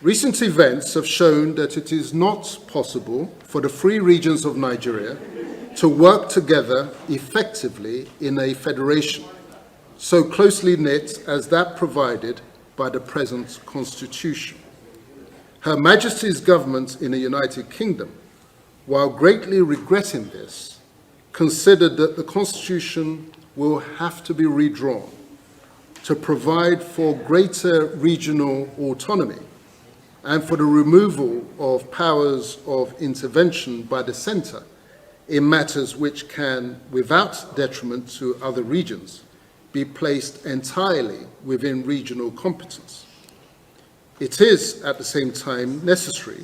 Recent events have shown that it is not possible for the three regions of Nigeria to work together effectively in a federation so closely knit as that provided by the present constitution. Her Majesty's government in the United Kingdom, while greatly regretting this, considered that the constitution will have to be redrawn to provide for greater regional autonomy and for the removal of powers of intervention by the centre in matters which can, without detriment to other regions, be placed entirely within regional competence. It is, at the same time, necessary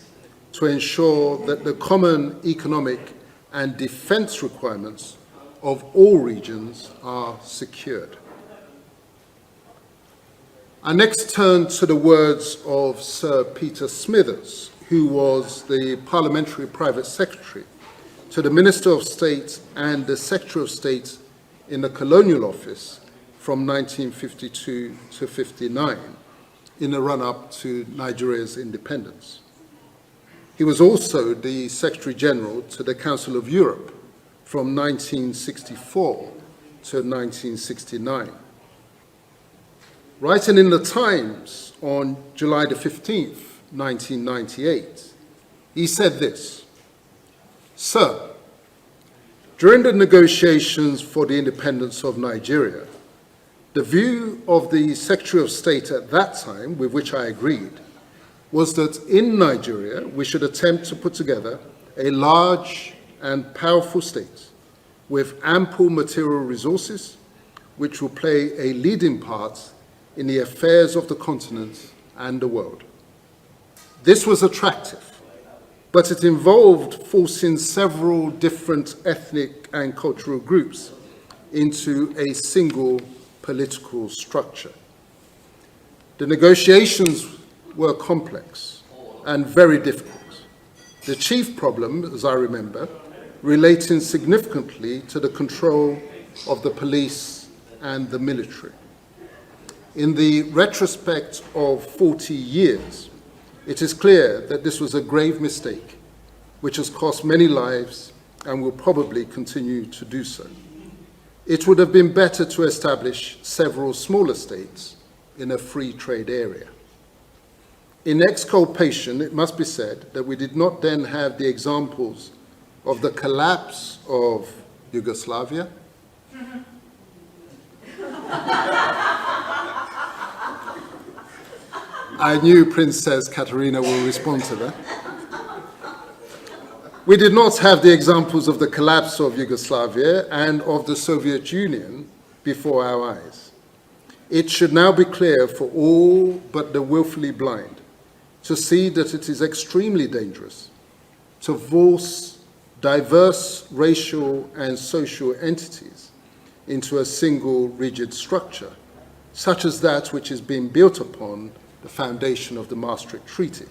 to ensure that the common economic and defence requirements of all regions are secured. I next turn to the words of Sir Peter Smithers, who was the Parliamentary Private Secretary to the Minister of State and the Secretary of State in the Colonial Office from 1952 to 59 in the run-up to Nigeria's independence. He was also the Secretary General to the Council of Europe from 1964 to 1969. Writing in the Times on July the 15th, 1998, he said this: "Sir, during the negotiations for the independence of Nigeria, the view of the Secretary of State at that time, with which I agreed, was that in Nigeria we should attempt to put together a large and powerful state with ample material resources which will play a leading part in the affairs of the continent and the world. This was attractive, but it involved forcing several different ethnic and cultural groups into a single political structure. The negotiations were complex and very difficult. The chief problem, as I remember, relating significantly to the control of the police and the military. In the retrospect of 40 years, it is clear that this was a grave mistake, which has cost many lives and will probably continue to do so. It would have been better to establish several smaller states in a free trade area. In exculpation, it must be said that we did not then have the examples of the collapse of Yugoslavia, I knew Princess Katerina will respond to that. We did not have the examples of the collapse of Yugoslavia and of the Soviet Union before our eyes. It should now be clear for all but the willfully blind to see that it is extremely dangerous to force diverse racial and social entities into a single rigid structure, such as that which is being built upon the foundation of the Maastricht Treaty.